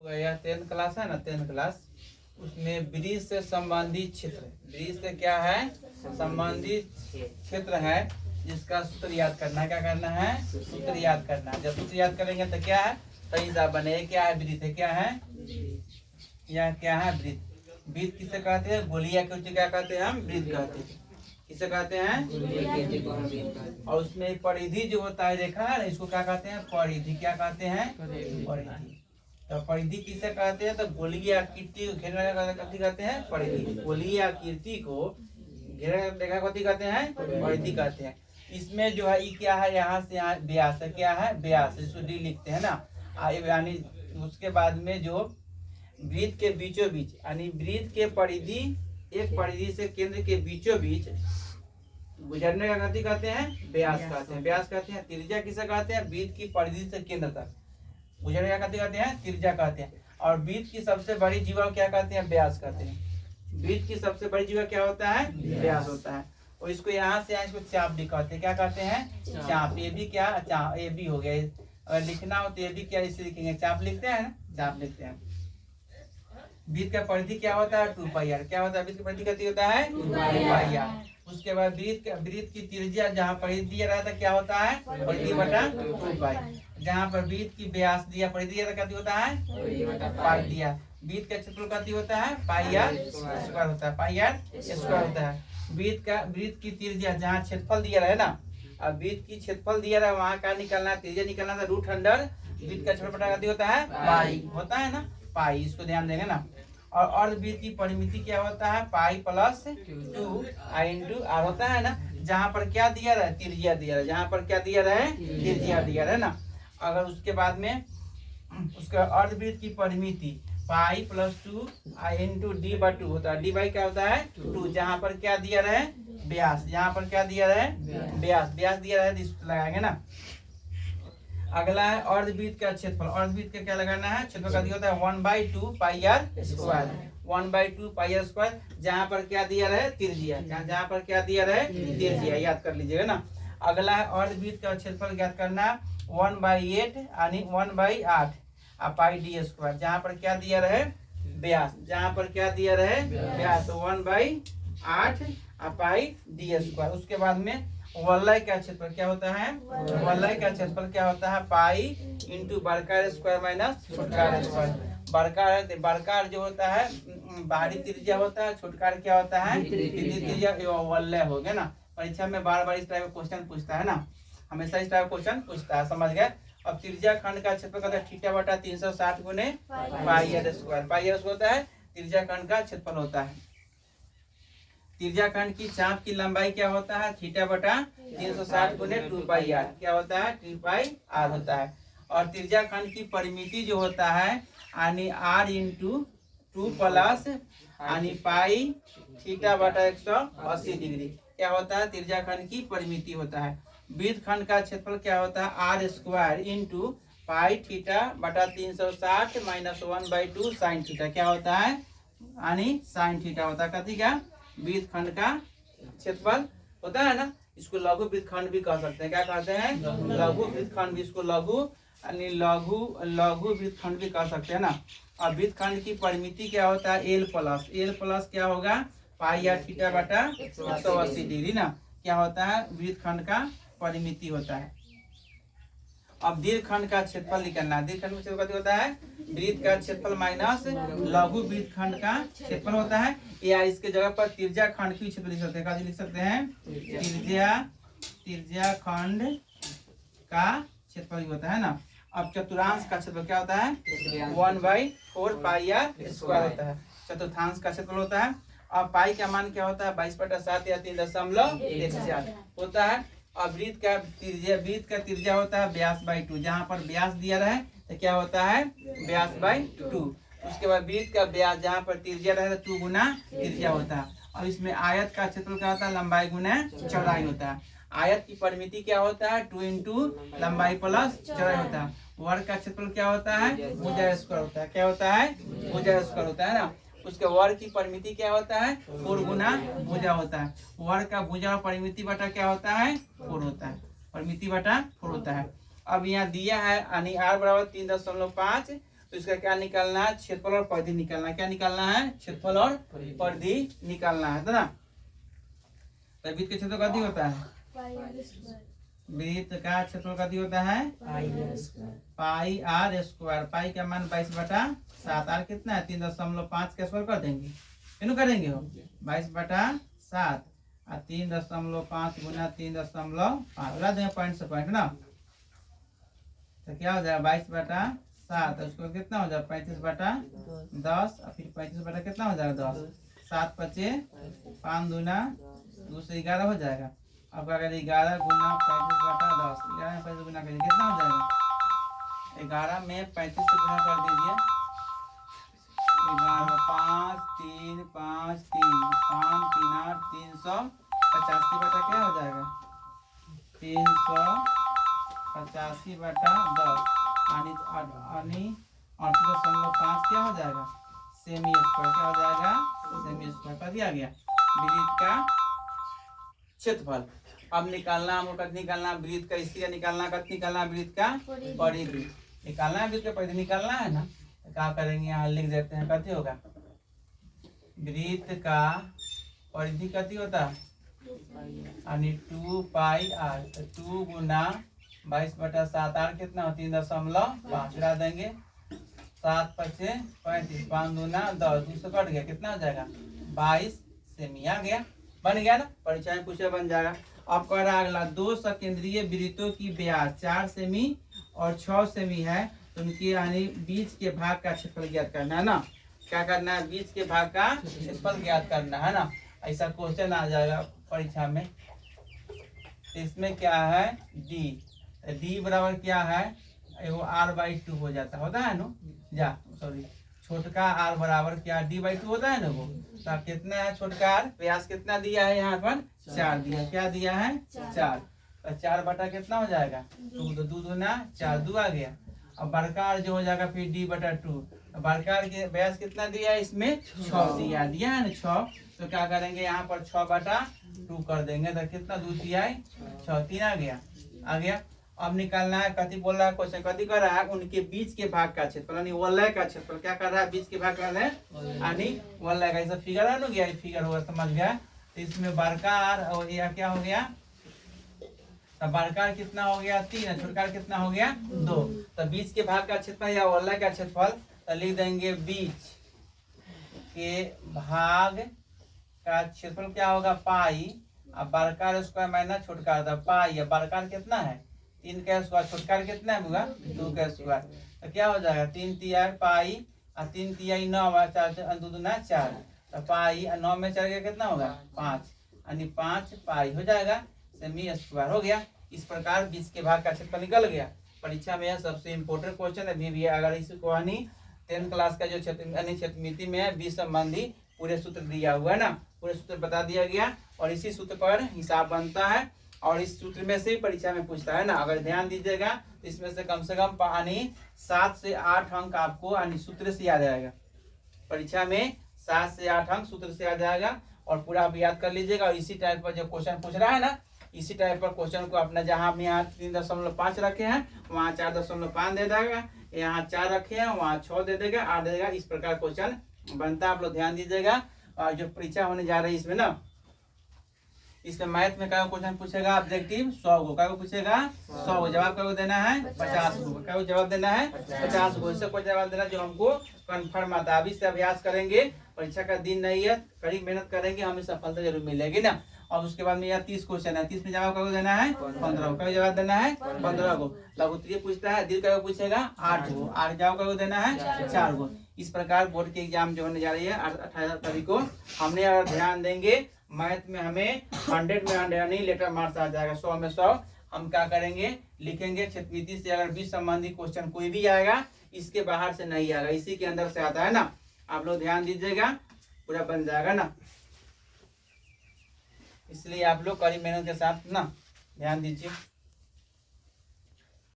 तो यह 10th class है ना, 10th क्लास, उसमें ब्रिज से संबंधित क्षेत्र, ब्रिज से क्या है संबंधित क्षेत्र है, जिसका सूत्र याद करना है। क्या करना है? सूत्र याद करना है। जब सूत्र याद करेंगे तो क्या है, सही हिसाब बने। क्या है? ब्रिज है। क्या है? यह क्या है? ब्रिज। ब्रिज किसे कहते हैं? गोलिया के क्या कहते हैं? हम ब्रिज कहते हैं। किसे कहते हैं? और उसमें परिधि जो होता है, देखा है ना, इसको क्या कहते हैं? परिधि। क्या कहते हैं? परिधि। तो परिधि किसे कहते हैं? तो गोलीय आकृति को घेरने का कथी कहते हैं? परिधि। गोलीय आकृति को घेरने का कथी कहते हैं? परिधि कहते हैं। इसमें जो है ये क्या है, यहाँ से यहाँ व्यास है। क्या है? व्यास। इसको डी लिखते हैं ना। यानी उसके बाद में जो वृत्त के बीचों बीच, यानी वृत्त के परिधि, एक परिधि से केंद्र के बीचों बीच गुजरने का कथी कहते हैं? व्यास कहते हैं। व्यास कहते हैं। त्रिज्या किसे कहते हैं? वृत्त की परिधि से केंद्र तक गुजरने का कथी कहते हैं? त्रिज्या कहते हैं। और वृत्त की सबसे बड़ी जीवा क्या कहते हैं? व्यास कहते हैं। वृत्त की सबसे बड़ी जीवा क्या होता है? व्यास होता है। और इसको यहाँ से इसको चाप भी कहते हैं। क्या कहते हैं? चाप। ये भी क्या? चाप। ये भी हो गया। अगर लिखना हो तो ये भी क्या इसे लिखेंगे? चाप लिखते हैं ना, चाप लिखते हैं। वृत्त का परिधि क्या होता है? 2 पाई आर। क्या होता है? वृत्त की परिधि कितनी होता है? 2 पाई आर। उसके बाद वृत्त की त्रिज्या जहाँ परिधि दिया रहता है क्या होता है? परिधि बटा 2 पाई। जहाँ पर वृत्त की व्यास दिया, परिधि दिया कितनी होता है? पाई दिया। वृत्त का क्षेत्रफल कितनी होता है? पाई आर स्क्वायर होता है। पाई आर स्क्वायर होता है। वृत्त की त्रिज्या जहाँ क्षेत्रफल दिया रहे ना, अब वृत्त की क्षेत्रफल दिया रहा है वहाँ का निकलना है, त्रिज्या निकलना था रूट अंडर वृत्त का क्षेत्रफल कितनी होता है? पाई होता है ना, पाई। इसको ध्यान देंगे ना। और अर्धवृत्त की परिमिति क्या होता है? Pi plus 2 I into R होता है ना। जहाँ पर क्या दिया रहा है? त्रिज्या दिया रहा है। जहाँ पर क्या दिया रहा है? त्रिज्या दिया रहा है ना। अगर उसके बाद में उसका अर्धवृत्त की परिमिति pi plus 2 I into D by 2 होता है। डी बाई क्या होता है? 2। जहाँ पर क्या दिया रहा है? व्यास। यहाँ पर क्या दिया रहा है? व्यास। व्यास दिया रहा है, इसको लगाएंगे ना। अगला है अर्धवृत्त का क्षेत्रफल। अर्धवृत्त का क्या लगाना है? क्षेत्रफल का दिया होता है 1/2 pi R square. 1/2 pi R square. जहाँ पर क्या दिया रहे? त्रिज्या। जहाँ पर क्या दिया रहे? त्रिज्या। याद कर लीजिएगा ना। अगला है अर्धवृत्त का क्षेत्रफल ज्ञात करना 1/8 यानी 1/8 पाई डी स्क्वायर। जहाँ पर क्या दिया रहे? व्यास। जहाँ पर क्या दिया रहे? व्यास। 1/8 पाई डी स्क्वायर। उसके बाद में वलय का क्षेत्रफल क्या होता है? वलय का क्षेत्रफल क्या होता है? पाई इंटू बर्गाकार स्क्वायर माइनस छोटकार स्क्वायर। बर्गाकार जो होता है बाहरी त्रिज्या होता है, छोटकार क्या होता है? त्रिज्या। वलय हो गया ना। परीक्षा में बार बार इस टाइप का क्वेश्चन पूछता है ना, हमेशा इस टाइप का क्वेश्चन पूछता है, समझ गए। अब त्रिज्या खंड का क्षेत्रफल कहता है थीटा बटा 360 गुने पाई आर स्क्वायर। पाई आर होता है त्रिज्या खंड का क्षेत्रफल होता है। त्रिज्या खंड की चाप की लंबाई क्या होता है? थीटा बटा 360 गुने 2 पाई आर। क्या होता है? 2 पाई आर होता है। और त्रिज्या खंड की परिमिति जो होता है यानी आर इंटू 2 प्लस यानी पाई थीटा बटा 180 डिग्री क्या होता है? त्रिज्या खंड की परिमिति होता है। वृत्त खंड का क्षेत्रफल क्या होता है? R square into pi theta बटा 360 माइनस 1/2 साइन थीटा। क्या होता है? यानी साइन थीटा होता है। कथी का? वृत्त खंड का क्षेत्रफल होता है ना। इसको लघु वृत्त खंड भी कह सकते हैं। क्या कहते हैं? लघु वृत्त खंड भी। इसको लघु यानी लघु वृत्त खंड भी कह सकते हैं ना। और वृत्त खंड की परिमिति क्या होता है? एल प्लस क्या होगा? पाई आर थीटा बटा 180 डिग्री ना। क्या होता है? वृत्त खंड का परिमिति होता है। अब दीर्घ खंड का क्षेत्रफल निकालना है। दीर्घ खंड का क्षेत्रफल होता है वृत्त का क्षेत्रफल माइनस लघु वृत्त खंड का क्षेत्रफल होता है। या इसके जगह पर त्रिज्या खंड की क्षेत्रफल लिख सकते हैं। लिख सकते हैं त्रिज्या खंड का क्षेत्रफल होता है ना। अब चतुर्थांश का क्षेत्रफल क्या होता है? 1/4 पाई आर स्क्वायर होता है। चतुर्थांश का क्षेत्रफल होता है। अब पाई का मान क्या होता है? 22/7 या 3.14 होता है। और वृत्त का त्रिज्या होता है व्यास बाई 2। जहाँ पर व्यास दिया रहे तो क्या होता है? व्यास बाई 2। उसके बाद वृत्त का व्यास जहाँ पर त्रिज्या रहे तो 2 गुना त्रिज्या होता है। और इसमें आयत का क्षेत्रफल क्या होता है? लंबाई गुना चौड़ाई होता है। आयत की परिमिति क्या होता है? 2 इंटू लंबाई प्लस चौड़ाई होता है। वर्ग का क्षेत्रफल क्या होता है? भुजा स्क्वायर होता है। क्या होता है? भुजा स्क्वायर होता है ना। उसके वर्ग की परिमिति क्या होता है? 4 गुना भुजा होता है। वर्ग का भुजा परिमिति बटा क्या होता है? 4 होता है। परिमिति बटा 4 होता है। अब यहाँ दिया है यानी r बराबर 3.5, तो तो इसका क्या निकालना है, क्षेत्रफल और परिधि निकालना है। क्या निकालना है, क्षेत्रफल और परिधि निकालना है ना। तो वृत्त का क्षेत्रफल कति होता है, वृत्त का क्षेत्रफल कति होता है पाई आर स्क्वायर। पाई का मान 22/7, आर कितना है 3.5 के स्क्वायर कर देंगे, क्यों करेंगे हो 22/7 और 3.5 गुना 3.5 उड़ा देंगे पॉइंट से पॉइंट ना। तो क्या हो जाएगा 22/7, उसको कितना हो जाएगा 35/10 और फिर 35 कितना हो जाएगा 10, 7 5 5 दूना 2 से 11 हो जाएगा। अब अगर 11 गुना 35/10, 11 में 35 गुना करिए कितना हो जाएगा, 11 में 35 से गुना कर दीजिए, 11 5 3 5 3 5 3 8 385 क्या हो जाएगा 385/10 यानी 38.5 क्या हो जाएगा सेमी स्क्वायर। क्या हो जाएगा सेमी स्क्वायर कर दिया गया वृत्त का क्षेत्रफल। अब निकालना हमको कत निकालना वृत्त का, इसी का निकालना कत निकालना वृत्त का परिधि निकालना है, वृत्त का परिधि निकालना है ना। तो क्या करेंगे यहाँ लिख देते हैं, कति होगा वृत्त का परिधि कति होता है यानी 2 पाई आर। तो 2 गुना 22/7 आर कितना हो 3.5 उड़ा देंगे, 7 5 35 5 दूना 10, 2 से कट गया कितना हो जाएगा 22 सेमी आ गया, बन गया ना। परीक्षा में पूछे बन जाएगा। अब कह रहा अगला, 2 सकेंद्रीय वृत्तों की व्यास 4 सेमी और 6 सेमी है, तो उनकी यानी बीच के भाग का क्षेत्रफल ज्ञात करना है ना। क्या करना है, बीच के भाग का क्षेत्रफल ज्ञात करना है ना। ऐसा क्वेश्चन आ जाएगा परीक्षा में। इसमें क्या है डी बराबर क्या है वो r/2 हो जाता होता है ना, जा सॉरी छोटका r बराबर क्या d/2 होता है ना वो। तो कितना है छोटका r, व्यास कितना दिया है यहाँ पर 4 दिया, क्या दिया है 4। तो 4 बटा कितना हो जाएगा 2, तो 2 दूना 4 2 आ गया। अब बड़का r जो हो जाएगा फिर d/2, बड़का r के व्यास कितना दिया है इसमें 6 दिया है ना 6। तो क्या करेंगे यहाँ पर 6/2 कर देंगे, तो कितना 2 दिया है 6 3 आ गया। अब निकालना है कति बोल रहा है क्वेश्चन, कति कर रहा है उनके बीच के भाग का क्षेत्रफल यानी वलय का क्षेत्रफल। क्या कर रहा है बीच के भाग का यानी वलय का। ऐसा फिगर है ना, गया फिगर होगा समझ गया। तो इसमें बड़कार और यह क्या हो गया, तो बड़कार कितना हो गया 3, छोटकार कितना हो गया 2। तो बीच के भाग का क्षेत्रफल या वलय का क्षेत्रफल, तो लिख देंगे बीच के भाग का क्षेत्रफल क्या होगा पाई, अब बड़कार स्क्वायर माइनस छोटकार था पाई। बड़कार कितना है 3 का स्क्वायर, छोटकार कितना है होगा 2 का स्क्वायर। तो क्या हो जाएगा 3 तिहाई पाई और 3 तिहाई 9 4 2 दूना 4। तो पाई 9 में 4 कितना होगा 5 यानी 5 पाई हो जाएगा सेमी स्क्वायर हो गया। इस प्रकार बीच के भाग का क्षेत्रफल निकल गया। परीक्षा में यह सबसे इम्पोर्टेंट क्वेश्चन है भी। अगर इसको यानी 10th क्लास का जो क्षेत्रमिति में है बीच संबंधी पूरे सूत्र दिया हुआ है ना, पूरे सूत्र बता दिया गया और इसी सूत्र पर हिसाब बनता है और इस सूत्र में से ही परीक्षा में पूछता है ना। अगर ध्यान दीजिएगा तो इसमें से कम 7 से 8 अंक आपको यानी सूत्र से याद आएगा। परीक्षा में 7 से 8 अंक सूत्र से आ जाएगा और पूरा आप याद कर लीजिएगा। और इसी टाइप पर जो क्वेश्चन पूछ रहा है ना, इसी टाइप पर क्वेश्चन को अपना जहाँ हम यहाँ 3.5 रखे हैं वहाँ 4.5 दे देगा, यहाँ 4 रखे हैं वहाँ 6 दे देगा 8 दे देगा। इस प्रकार क्वेश्चन बनता है, आप लोग ध्यान दीजिएगा। और जो परीक्षा होने जा रही है इसमें ना, इसमें मैथ में क्या क्वेश्चन पूछेगा ऑब्जेक्टिव 100 को, क्या पूछेगा 100 को, जवाब क्या देना है 50 को, क्या जवाब देना है 50 को। इससे कोई जवाब देना जो हमको कन्फर्म आता है। अभी से अभ्यास करेंगे, परीक्षा का दिन नहीं है, कड़ी मेहनत करेंगे, हमें सफलता जरूर मिलेगी ना। और उसके बाद में यह 30 क्वेश्चन है, 30 में जवाब क्या देना है 15 को, क्या जवाब देना है 15 को। लघुत्तरीय पूछता है दीर्घ का पूछेगा 8 को, 8 जवाब क्या देना है 4 को। इस प्रकार बोर्ड की एग्जाम जो होने जा रही है 28 तारीख को, हमने अगर ध्यान देंगे मैथ में हमें 100 में 100 यानी लेटर मार्क्स आ जाएगा, 100 में 100। हम क्या करेंगे लिखेंगे क्षेत्रमिति से अगर बीच संबंधी क्वेश्चन कोई भी आएगा इसके बाहर से नहीं आएगा, इसी के अंदर से आता है ना। आप लोग ध्यान दीजिएगा, पूरा बन जाएगा ना। इसलिए आप लोग कड़ी मेहनत के साथ ना ध्यान दीजिए।